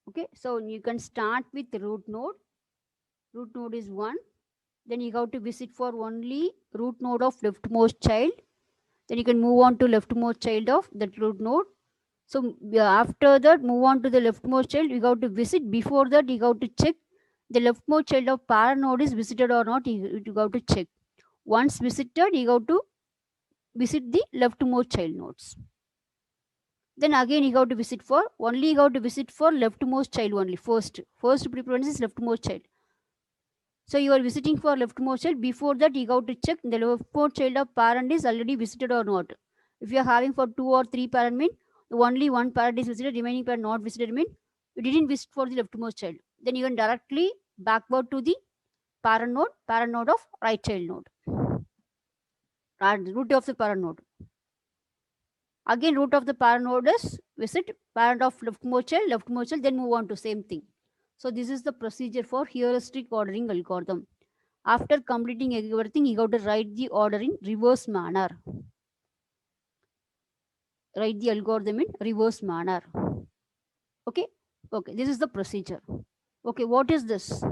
Okay, so you can start with root node. Root node is 1. Then you have to visit for only root node of leftmost child. Then you can move on to leftmost child of that root node. So after that, move on to the leftmost child. You have to visit. Before that, you have to check the leftmost child of parent node is visited or not. You have to check. Once visited, you have to visit the leftmost child nodes. Then again you have to visit for leftmost child only. First preference is leftmost child. So you are visiting for leftmost child. Before that, you have to check the leftmost child of parent is already visited or not. If you are having for 2 or 3 parent, mean only one parent is visited, remaining parent not visited, mean you didn't visit for the leftmost child. Then you can directly backward to the parent node of right child node, root of the parent node. Again, root of the parent node is visit parent of leftmost child, then move on to same thing. So this is the procedure for heuristic ordering algorithm. After completing everything, you have to write the order in reverse manner. Write the algorithm in reverse manner. Okay, this is the procedure. Okay, what is this?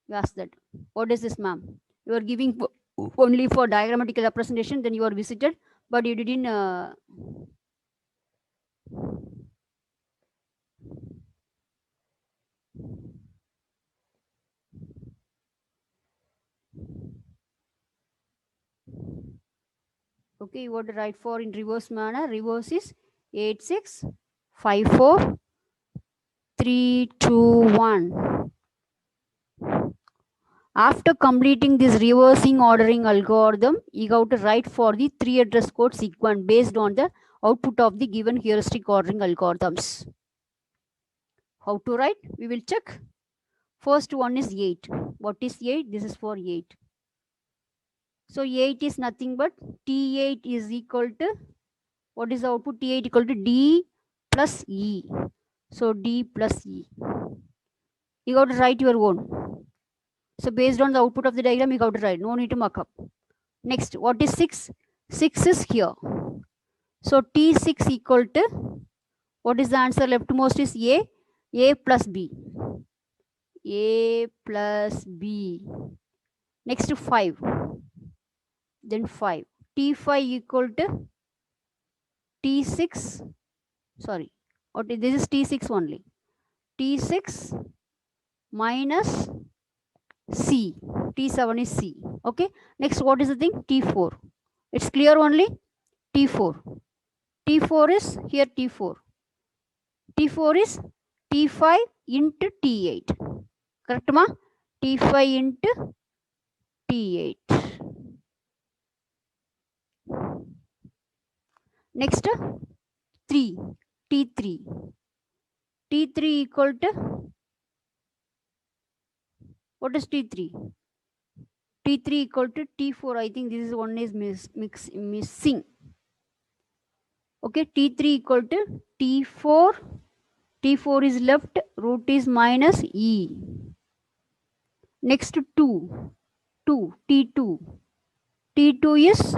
You ask that. What is this, ma'am? You are giving only for diagrammatical representation, then you are visited, but you didn't okay, you want to write for in reverse manner. Reverse is 8, 6, 5, 4, 3, 2, 1. After completing this reversing ordering algorithm, you have to write for the 3 address code sequence based on the output of the given heuristic ordering algorithms. How to write? We will check. First one is 8. What is 8? This is for 8. So 8 is nothing but T8 is equal to, what is the output? T8 equal to D plus E. So D plus E. You got to write your own. So based on the output of the diagram, you got to write. No need to mark up. Next, what is 6? 6 is here. So T6 equal to, what is the answer? Leftmost is A plus B. A plus B. Next 5. Then 5. T5 equal to T6. Sorry. Okay, this is T6 only. T6 minus C. T7 is C. Okay. Next, what is the thing? T4. It's clear only? T4. T4 is here T4. T4 is T5 into T8. Correct, ma? T5 into T8. Next, 3. T3. T3 equal to, what is T3? T3 equal to T4. I think this is one is missing. Okay, T3 equal to T4. T4 is left, root is minus E. Next 2. T2. T2 is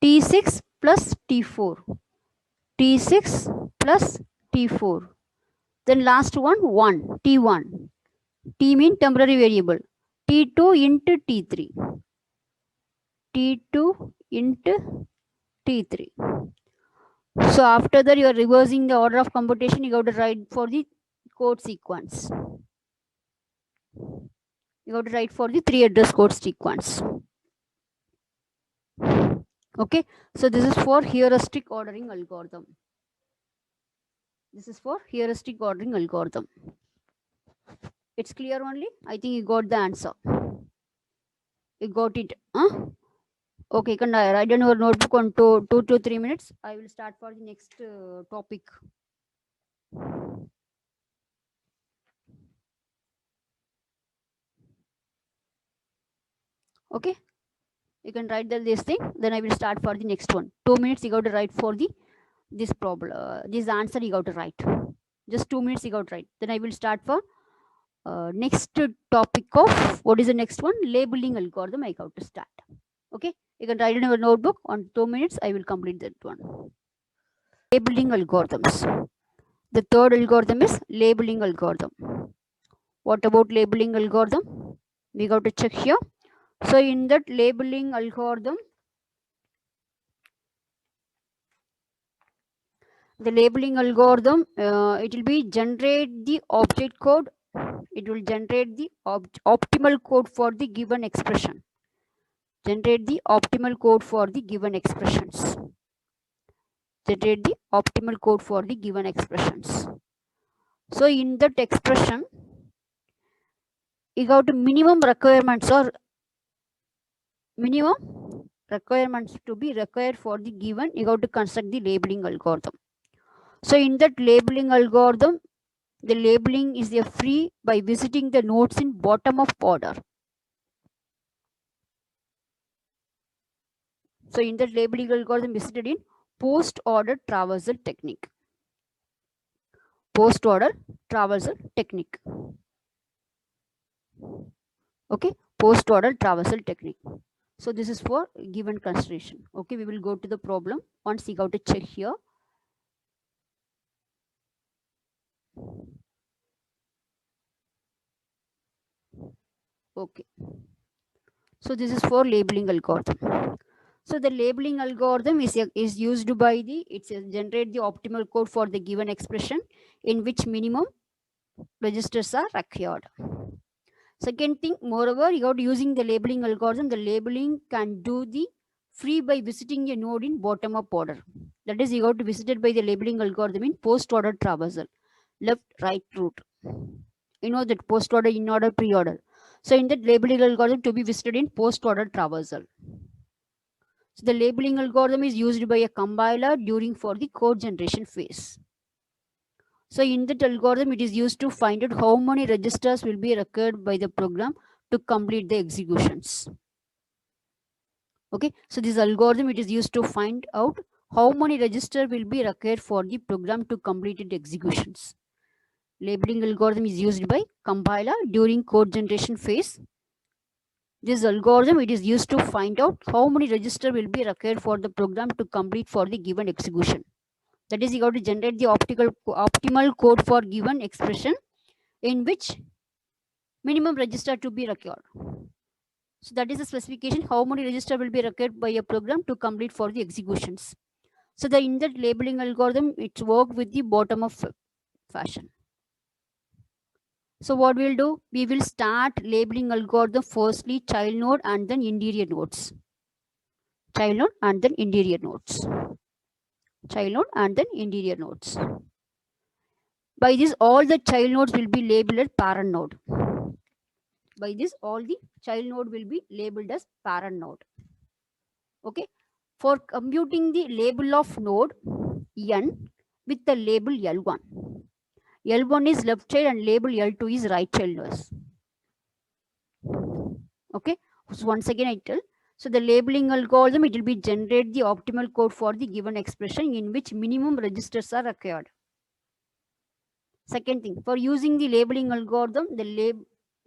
T6 plus T4, T6 plus T4. Then last one, 1, T1. T mean temporary variable. T2 into T3. T2 into T3. So after that, you are reversing the order of computation. You have to write for the code sequence. You have to write for the 3 address code sequence. Okay, so this is for heuristic ordering algorithm. This is for heuristic ordering algorithm. It's clear only? I think you got the answer. You got it. Huh? Okay, you can write down your notebook on 2 to 3 minutes. I will start for the next topic. Okay, you can write this thing. Then I will start for the next one. 2 minutes you got to write for the this problem. This answer you got to write. Just 2 minutes you got to write. Then I will start for next topic of what is the next one? Labeling algorithm. I got to start. Okay, you can write in your notebook on 2 minutes. I will complete that one. Labeling algorithms. The third algorithm is labeling algorithm. What about labeling algorithm? We got to check here. So in that labeling algorithm, the labeling algorithm, it will be generate the object code. It will generate the optimal code for the given expression. Generate the optimal code for the given expressions. Generate the optimal code for the given expressions. So in that expression, you got minimum requirements or minimum requirements to be required for the given. You got to construct the labeling algorithm. So in that labeling algorithm, the labeling is free by visiting the nodes in bottom of order. So in that labeling algorithm visited in post order traversal technique. Post order traversal technique. Okay, post order traversal technique. So this is for given consideration. Okay, we will go to the problem. Once you got to check here. Okay. So this is for labeling algorithm. So the labeling algorithm is used by it's generate the optimal code for the given expression in which minimum registers are required. Second thing, moreover, you got using the labeling algorithm, the labeling can do the free by visiting a node in bottom up order. That is, you got to visited by the labeling algorithm in post order traversal, left, right, route. You know that post order, in order, pre order. So in that labeling algorithm to be visited in post order traversal. So the labeling algorithm is used by a compiler during for the code generation phase. So in that algorithm, it is used to find out how many registers will be required by the program to complete the executions. Okay, so this algorithm, it is used to find out how many registers will be required for the program to complete its executions. Labeling algorithm is used by compiler during code generation phase. This algorithm, it is used to find out how many registers will be required for the program to complete for the given execution. That is, you got to generate the optimal code for given expression in which minimum register to be required. So that is the specification, how many register will be required by a program to complete for the executions. So the in that labeling algorithm, it's work with the bottom of fashion. So what we'll do, we will start labeling algorithm firstly child node and then interior nodes. Child node and then interior nodes. Child node and then interior nodes. By this, all the child nodes will be labeled as parent node. By this, all the child node will be labeled as parent node. Okay. For computing the label of node n with the label L1. L1 is left child and label L2 is right child. Okay. So once again, I tell. So the labeling algorithm, it will be generate the optimal code for the given expression in which minimum registers are required. Second thing, for using the labeling algorithm, the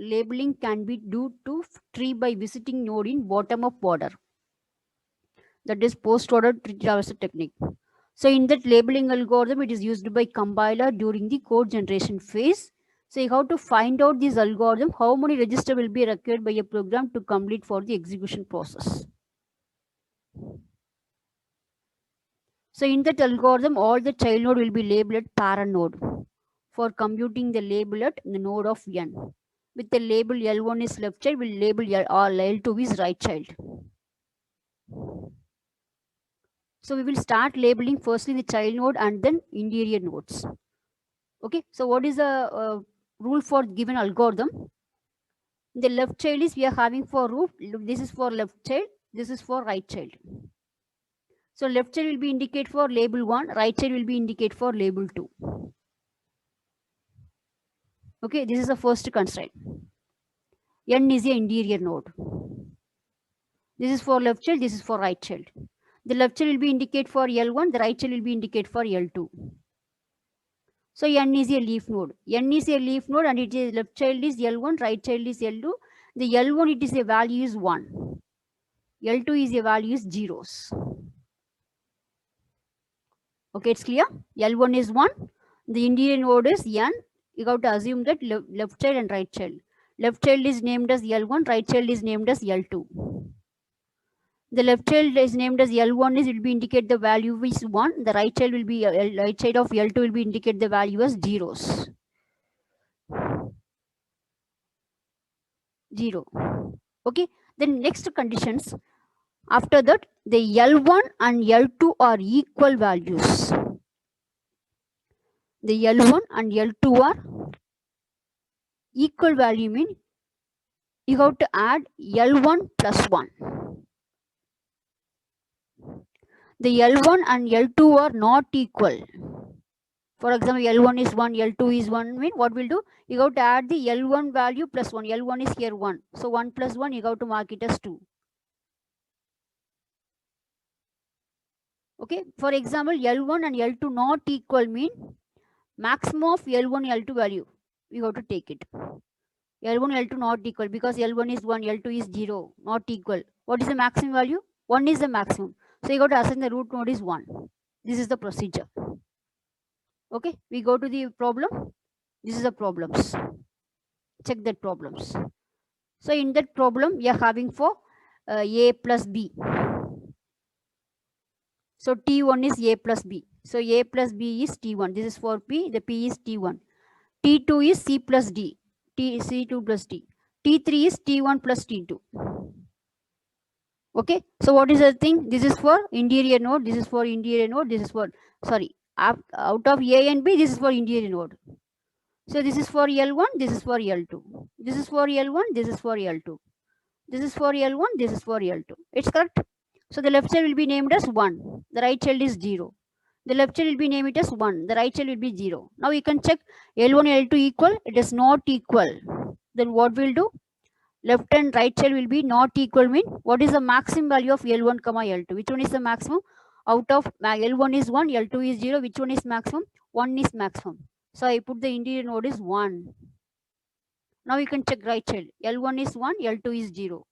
labeling can be due to tree by visiting node in bottom of order. that is post-order traversal technique. So in that labeling algorithm, it is used by compiler during the code generation phase. So you have to find out this algorithm, how many register will be required by a program to complete for the execution process. So in that algorithm, all the child node will be labeled parent node for computing the label at the node of n. With the label L1 is left child, will label L2 is right child. So we will start labeling firstly the child node and then interior nodes. Okay, so what is the rule for given algorithm? The left child is we are having for root, this is for left child, this is for right child. So left child will be indicate for label 1, right child will be indicate for label 2. Okay, this is the first constraint. N is a interior node. This is for left child, this is for right child. The left child will be indicate for L1, the right child will be indicate for L2. So N is a leaf node. N is a leaf node and it is left child is L1, right child is L2. The L1 it is a value is 1. L2 is a value is zeros. Okay, it's clear. L1 is 1. The interior node is N. You have to assume that left child and right child. Left child is named as L1, right child is named as L2. The left child is named as L1 is it will be indicate the value is 1. The right child will be right side of L2 will be indicate the value as zeros. 0. Okay. Then next conditions. After that, the L1 and L2 are equal values. The L1 and L2 are equal value mean you have to add L1 plus 1. The L1 and L2 are not equal. For example, L1 is 1, L2 is 1. Mean what will do? You have to add the L1 value plus 1. L1 is here 1. So 1 plus 1, you have to mark it as 2. Okay. For example, L1 and L2 not equal mean maximum of L1, L2 value. You have to take it. L1, L2 not equal because L1 is 1, L2 is 0. Not equal. What is the maximum value? 1 is the maximum. So you got to assign the root node is 1. This is the procedure. Okay, we go to the problem. This is the problems. Check that problems. So in that problem, we are having for A plus B. So T1 is A plus B. So A plus B is T1. This is for P. The P is T1. T2 is C plus D. C2 plus D. T3 is T1 plus T2. Okay. So what is the thing? This is for interior node. This is for interior node. This is for, sorry, out of A and B, this is for interior node. So this is for L1, this is for L2. This is for L1, this is for L2. This is for L1, this is for L2. It's correct. So the left child will be named as 1. The right child is 0. The left child will be named as 1. The right child will be 0. Now you can check L1, L2 equal. It is not equal. Then what we'll do? Left and right child will be not equal mean what is the maximum value of L1 comma L2? Which one is the maximum? Out of L1 is 1, L2 is 0. Which one is maximum? 1 is maximum. So I put the interior node is 1. Now you can check right child. L1 is 1, L2 is 0.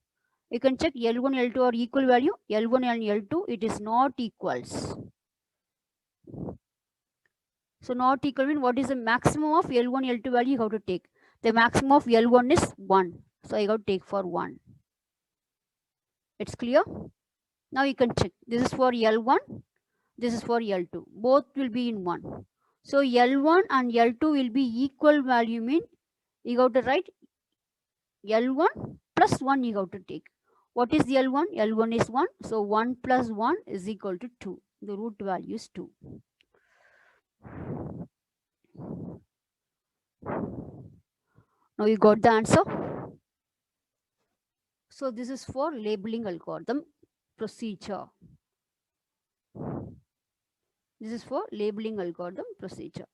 You can check L1, L2 are equal value. L1 and L2, it is not equals. So not equal mean what is the maximum of L1, L2 value you have to take. The maximum of L1 is 1. So I got to take for 1. It's clear? Now you can check. This is for L1. This is for L2. Both will be in 1. So L1 and L2 will be equal value mean you got to write L1 plus 1 you got to take. What is L1? L1 is 1. So 1 plus 1 is equal to 2. The root value is 2. Now you got the answer. So this is for labeling algorithm procedure. This is for labeling algorithm procedure.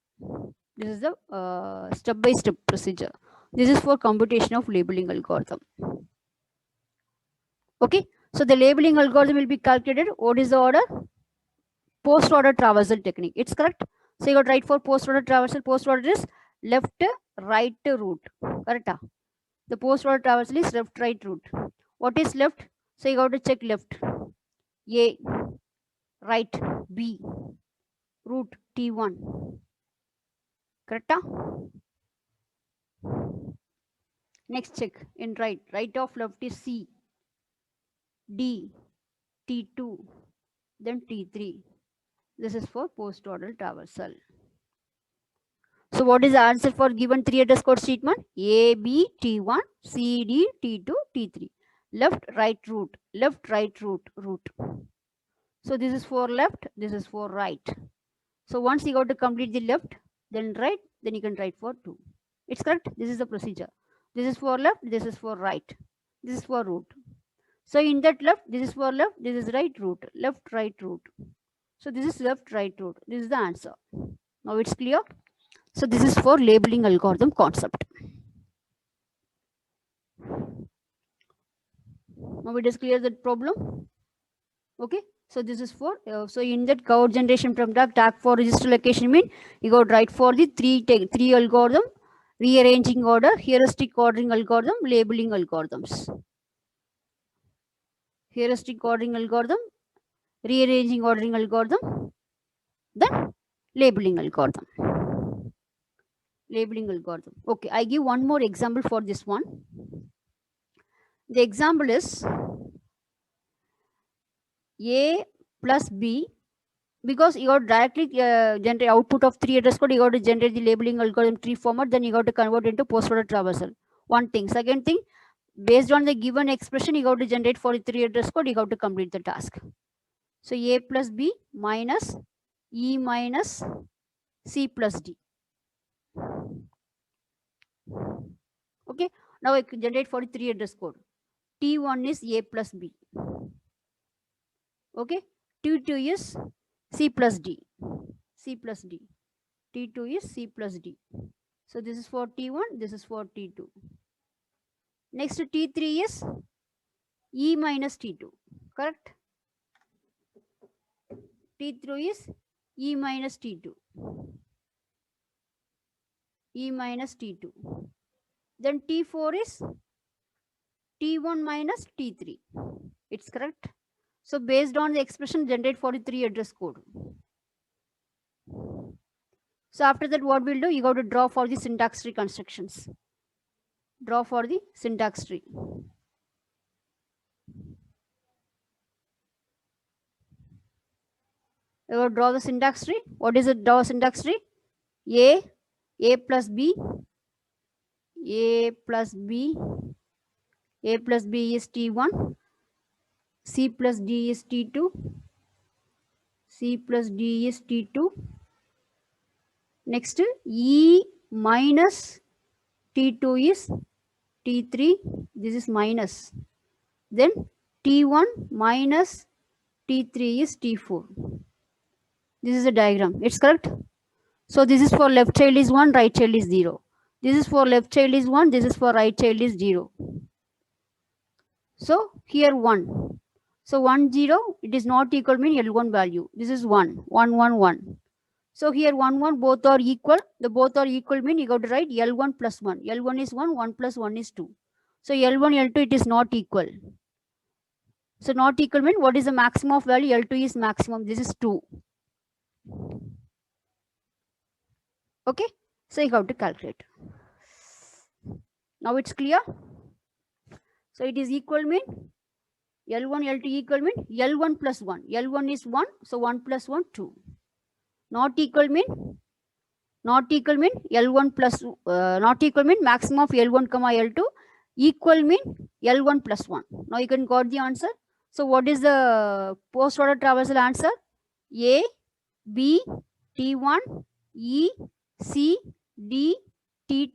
This is the step-by-step procedure. This is for computation of labeling algorithm. Okay. So the labeling algorithm will be calculated. What is the order? Post-order traversal technique. It's correct. So you got right for post-order traversal. Post-order is left, right root. Correct. The post-order traversal is left, right root. What is left? So you got to check left. A, right B, root T1. Correct? Next check in right. Right of left is C, D, T2, then T3. This is for post-order traversal. So what is the answer for given 3 address code statement? A, B, T1, C, D, T2, T3. Left, right route. Left, right route. So this is for left, this is for right. So once you got to complete the left, then right, then you can write for 2. It's correct. This is the procedure. This is for left, this is for right. This is for route. So in that left, this is for left, this is right route. Left, right route. So this is left, right route. This is the answer. Now it's clear. So this is for labeling algorithm concept. Now it is clear that problem. Okay. So this is for so in that code generation from tag for register location mean you got right for the three algorithm, rearranging order, heuristic ordering algorithm, labeling algorithms. Heuristic ordering algorithm, rearranging ordering algorithm, then labeling algorithm. Labeling algorithm. Okay, I give one more example for this one. The example is A plus B, because you got directly generate output of 3 address code, you got to generate the labeling algorithm tree format, then you got to convert into post-order traversal. One thing. Second thing, based on the given expression, you got to generate for the 3 address code, you got to complete the task. So A plus B minus E minus C plus D. Okay, now I can generate for the 3 address code. T1 is A plus B. Okay, T2 is C plus D. C plus D. T2 is C plus D. So this is for T1, this is for T2. Next T3 is E minus T2. Correct? T3 is E minus T2. E minus T2. Then T4 is T1 minus T3. It's correct. So based on the expression, generate for the 3 address code. So after that, what we'll do, you got to draw for the syntax tree constructions. Draw for the syntax tree. You got to draw the syntax tree. What is it? Draw syntax tree. A plus B, A plus B, A plus B is T1, C plus D is T2, C plus D is T2. Next, E minus T2 is T3, this is minus. Then T1 minus T3 is T4. This is a diagram. It's correct. So this is for left child is 1, right child is 0. This is for left child is 1, this is for right child is 0. So here 1. So 1, 0, it is not equal mean L1 value. This is 1, 1, 1, 1. So here 1, 1, both are equal. The both are equal mean you got to write L1 plus 1. L1 is 1, 1 plus 1 is 2. So L1, L2, it is not equal. So not equal mean what is the maximum of value? L2 is maximum. This is 2. Okay. So you have to calculate. Now it's clear. So it is equal mean L1, L2 equal mean L1 plus 1. L1 is 1. So 1 plus 1, 2. Not equal mean L1 plus not equal mean maximum of L1 comma L2, equal mean L1 plus 1. Now you can got the answer. So what is the post order traversal answer? A, B, T1, E, C, D, T